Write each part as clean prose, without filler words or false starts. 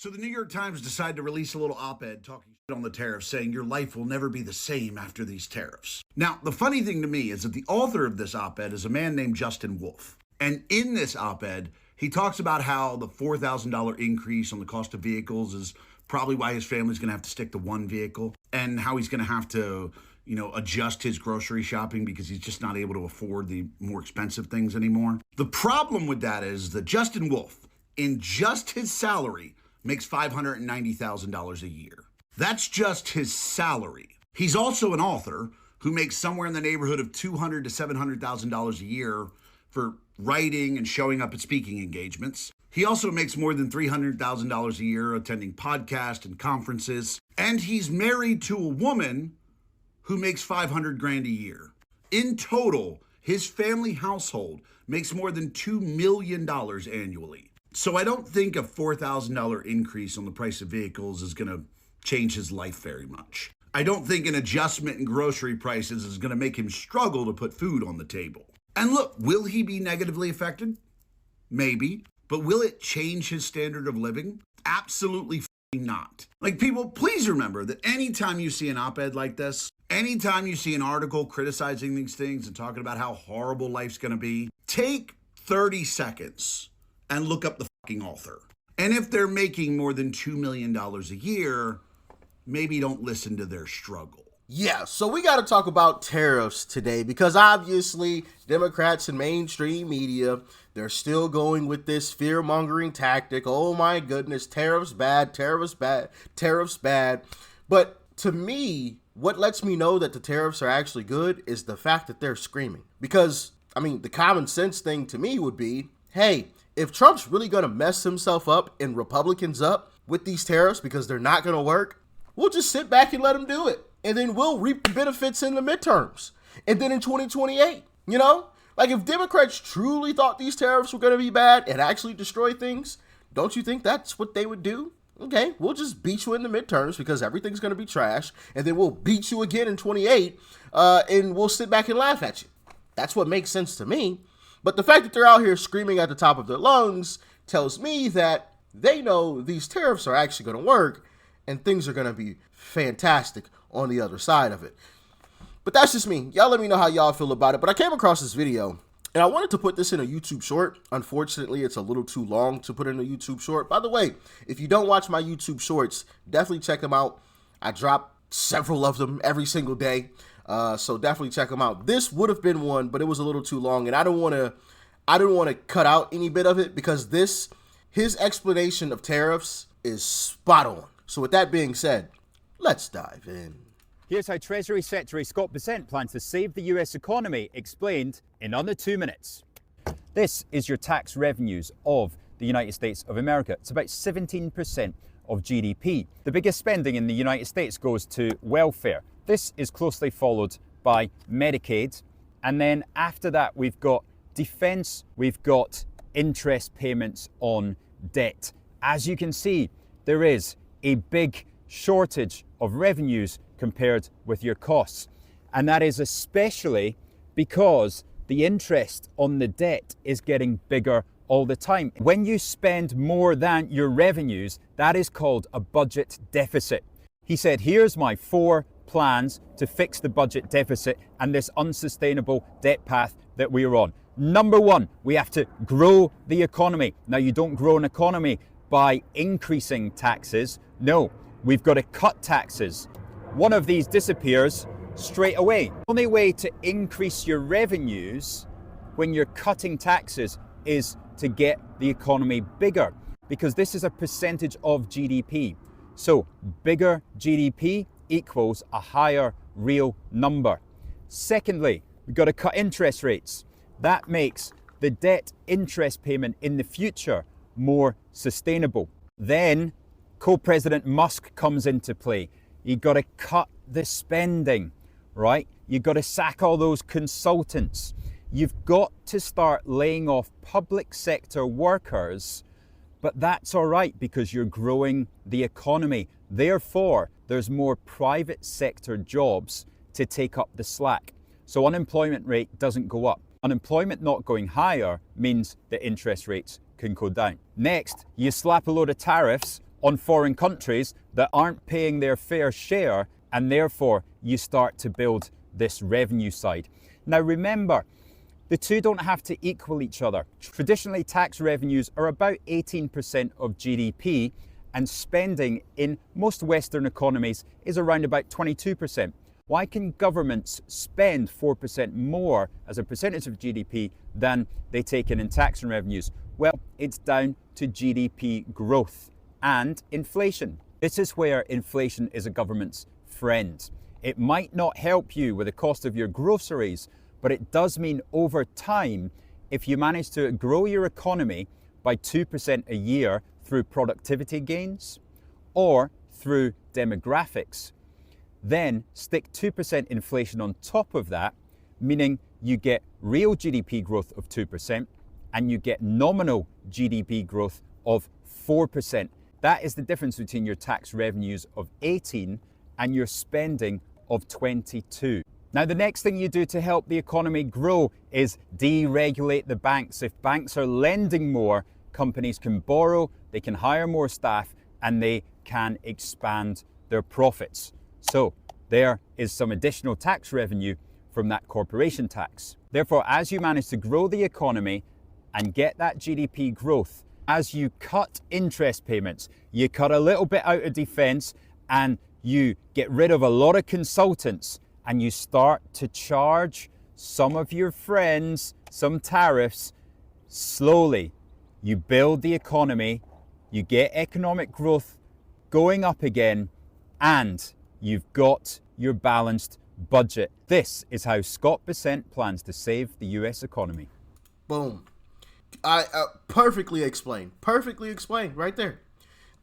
So the New York Times decided to release a little op-ed talking shit on the tariffs, saying your life will never be the same after these tariffs. Now, the funny thing to me is that the author of this op-ed is a man named Justin Wolf. And in this op-ed, he talks about how the $4,000 increase on the cost of vehicles is probably why his family's going to have to stick to one vehicle, and how he's going to have to, adjust his grocery shopping because he's just not able to afford the more expensive things anymore. The problem with that is that Justin Wolf, in just his salary, makes $590,000 a year. That's just his salary. He's also an author who makes somewhere in the neighborhood of $200,000 to $700,000 a year for writing and showing up at speaking engagements. He also makes more than $300,000 a year attending podcasts and conferences. And he's married to a woman who makes $500,000 a year. In total, his family household makes more than $2 million annually. So I don't think a $4,000 increase on the price of vehicles is going to change his life very much. I don't think an adjustment in grocery prices is going to make him struggle to put food on the table. And look, will he be negatively affected? Maybe. But will it change his standard of living? Absolutely not. Like, people, please remember that anytime you see an op-ed like this, anytime you see an article criticizing these things and talking about how horrible life's going to be, take 30 seconds and look up the fucking author. And if they're making more than $2 million a year, maybe don't listen to their struggle. Yeah, so we got to talk about tariffs today because obviously Democrats and mainstream media, they're still going with this fear-mongering tactic. Oh my goodness, tariffs bad, tariffs bad, tariffs bad. But to me, what lets me know that the tariffs are actually good is the fact that they're screaming. Because, the common sense thing to me would be, hey, if Trump's really going to mess himself up and Republicans up with these tariffs because they're not going to work, we'll just sit back and let him do it. And then we'll reap the benefits in the midterms. And then in 2028, like if Democrats truly thought these tariffs were going to be bad and actually destroy things, don't you think that's what they would do? Okay, we'll just beat you in the midterms because everything's going to be trash. And then we'll beat you again in 28 and we'll sit back and laugh at you. That's what makes sense to me. But the fact that they're out here screaming at the top of their lungs tells me that they know these tariffs are actually going to work and things are going to be fantastic on the other side of it. But that's just me. Y'all let me know how y'all feel about it. But I came across this video and I wanted to put this in a YouTube short. Unfortunately, it's a little too long to put in a YouTube short. By the way, if you don't watch my YouTube shorts, definitely check them out. I drop several of them every single day. So definitely check them out. This would have been one, but it was a little too long and I didn't want to cut out any bit of it because his explanation of tariffs is spot on. So with that being said, let's dive in. Here's how Treasury Secretary Scott Bessent plans to save the US economy, explained in under 2 minutes. This is your tax revenues of the United States of America. It's about 17% of GDP. The biggest spending in the United States goes to welfare. This is closely followed by Medicaid. And then after that, we've got defense, we've got interest payments on debt. As you can see, there is a big shortage of revenues compared with your costs. And that is especially because the interest on the debt is getting bigger all the time. When you spend more than your revenues, that is called a budget deficit. He said, here's my 4 plans to fix the budget deficit and this unsustainable debt path that we are on. Number 1, we have to grow the economy. Now, you don't grow an economy by increasing taxes. No, we've got to cut taxes. One of these disappears straight away. The only way to increase your revenues when you're cutting taxes is to get the economy bigger, because this is a percentage of GDP. So bigger GDP equals a higher real number. Secondly, we've got to cut interest rates. That makes the debt interest payment in the future more sustainable. Then Co-President Musk comes into play. You've got to cut the spending, right? You've got to sack all those consultants. You've got to start laying off public sector workers, but that's all right because you're growing the economy. Therefore, there's more private sector jobs to take up the slack. So unemployment rate doesn't go up. Unemployment not going higher means that interest rates can go down. Next, you slap a load of tariffs on foreign countries that aren't paying their fair share, and therefore you start to build this revenue side. Now remember, the two don't have to equal each other. Traditionally, tax revenues are about 18% of GDP, and spending in most Western economies is around about 22%. Why can governments spend 4% more as a percentage of GDP than they take in tax and revenues? Well, it's down to GDP growth and inflation. This is where inflation is a government's friend. It might not help you with the cost of your groceries, but it does mean over time, if you manage to grow your economy by 2% a year through productivity gains or through demographics, then stick 2% inflation on top of that, meaning you get real GDP growth of 2% and you get nominal GDP growth of 4%. That is the difference between your tax revenues of 18 and your spending of 22. Now, the next thing you do to help the economy grow is deregulate the banks. If banks are lending more, companies can borrow, they can hire more staff, and they can expand their profits. So there is some additional tax revenue from that corporation tax. Therefore, as you manage to grow the economy and get that GDP growth, as you cut interest payments, you cut a little bit out of defense, and you get rid of a lot of consultants, and you start to charge some of your friends some tariffs. Slowly, you build the economy, you get economic growth going up again, and you've got your balanced budget. This is how Scott Bessent plans to save the US economy. Boom. I perfectly explained right there.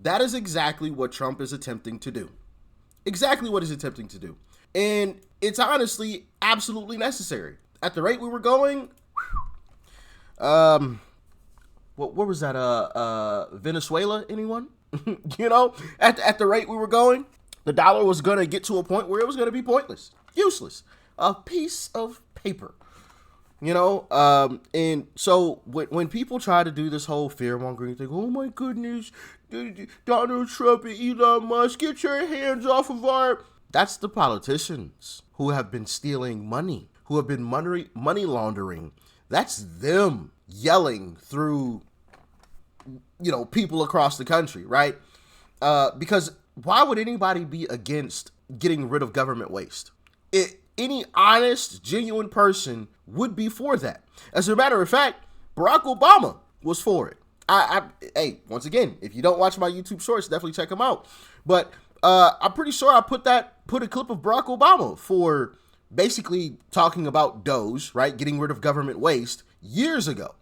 That is exactly what Trump is attempting to do. Exactly what he's attempting to do. And it's honestly absolutely necessary. At the rate we were going, what was that? Venezuela, anyone? You know, at the rate we were going, the dollar was going to get to a point where it was going to be pointless, useless, a piece of paper. You know, and so when people try to do this whole fear-mongering thing, oh my goodness, Donald Trump and Elon Musk, get your hands off of our... That's the politicians who have been stealing money, who have been money laundering. That's them yelling through, you know, people across the country, right? Because why would anybody be against getting rid of government waste? Any honest, genuine person would be for that. As a matter of fact, Barack Obama was for it. Hey, once again, if you don't watch my YouTube shorts, definitely check them out. But I'm pretty sure I put a clip of Barack Obama for basically talking about DOGE, right? Getting rid of government waste years ago.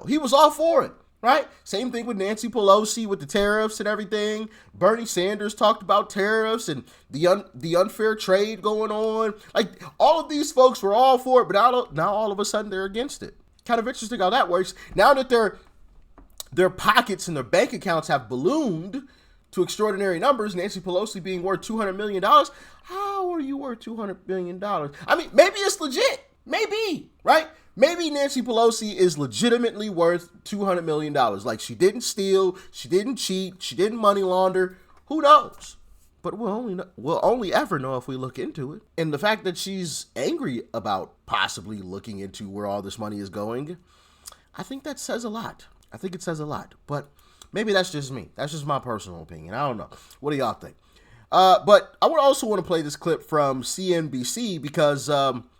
He was all for it, right? Same thing with Nancy Pelosi with the tariffs and everything. Bernie Sanders talked about tariffs and the unfair trade going on. Like, all of these folks were all for it, but now all of a sudden they're against it. Kind of interesting how that works. Now that their pockets and their bank accounts have ballooned to extraordinary numbers, Nancy Pelosi being worth $200 million. How are you worth $200 million? I mean, maybe it's legit. Maybe, right? Maybe Nancy Pelosi is legitimately worth $200 million. Like, she didn't steal, she didn't cheat, she didn't money launder. Who knows? But we'll only ever know if we look into it. And the fact that she's angry about possibly looking into where all this money is going, I think that says a lot. I think it says a lot. But maybe that's just me. That's just my personal opinion. I don't know. What do y'all think? But I would also want to play this clip from CNBC because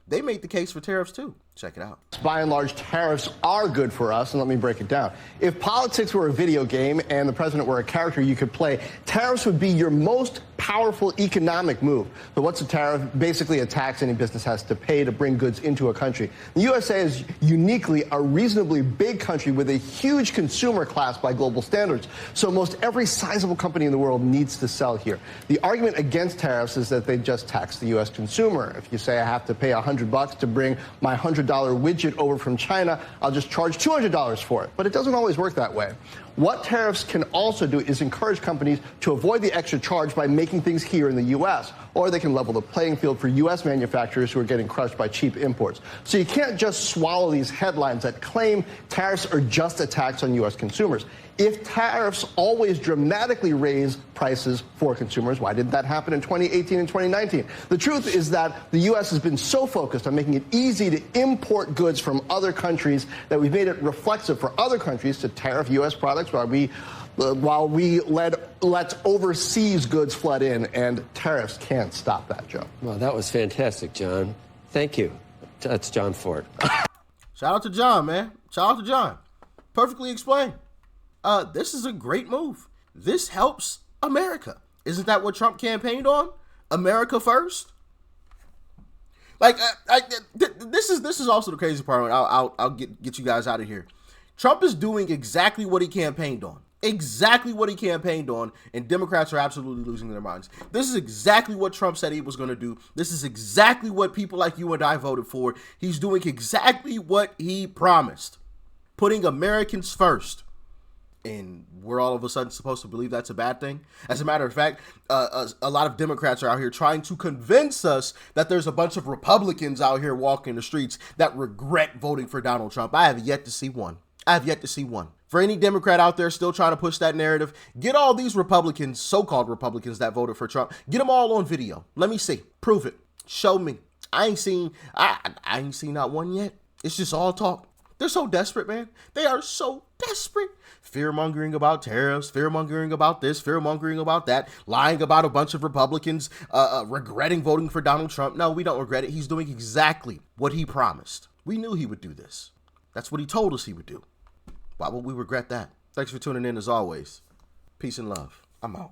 they made the case for tariffs too. Check it out. By and large, tariffs are good for us, and let me break it down. If politics were a video game and the president were a character you could play, tariffs would be your most powerful economic move. But what's a tariff? Basically a tax any business has to pay to bring goods into a country. The USA is uniquely a reasonably big country with a huge consumer class by global standards. So most every sizable company in the world needs to sell here. The argument against tariffs is that they just tax the U.S. consumer. If you say I have to pay $100 to bring my $100 widget over from China, I'll just charge $200 for it. But it doesn't always work that way. What tariffs can also do is encourage companies to avoid the extra charge by making things here in the U.S. or they can level the playing field for U.S. manufacturers who are getting crushed by cheap imports. So you can't just swallow these headlines that claim tariffs are just a tax on U.S. consumers. If tariffs always dramatically raise prices for consumers, why didn't that happen in 2018 and 2019? The truth is that the U.S. has been so focused on making it easy to import goods from other countries that we've made it reflexive for other countries to tariff U.S. products while we let overseas goods flood in, and tariffs can't stop that, Joe. Well, that was fantastic, John. Thank you. That's John Ford. Shout out to John, man. Shout out to John. Perfectly explained. This is a great move. This helps America. Isn't that what Trump campaigned on? America first. Like, this is also the crazy part. I'll get you guys out of here. Trump is doing exactly what he campaigned on. Exactly what he campaigned on, and Democrats are absolutely losing their minds. This is exactly what Trump said he was going to do. This is exactly what people like you and I voted for. He's doing exactly what he promised. Putting Americans first. And we're all of a sudden supposed to believe that's a bad thing. As a matter of fact, a lot of Democrats are out here trying to convince us that there's a bunch of Republicans out here walking the streets that regret voting for Donald Trump. I have yet to see one. For any Democrat out there still trying to push that narrative, get all these Republicans, so-called Republicans that voted for Trump, get them all on video. Let me see. Prove it. Show me. I ain't seen not one yet. It's just all talk. They're so desperate, man. They are so desperate. Fear-mongering about tariffs, fear-mongering about this, fear-mongering about that, lying about a bunch of Republicans regretting voting for Donald Trump. No, we don't regret it. He's doing exactly what he promised. We knew he would do this. That's what he told us he would do. Why would we regret that? Thanks for tuning in as always. Peace and love. I'm out.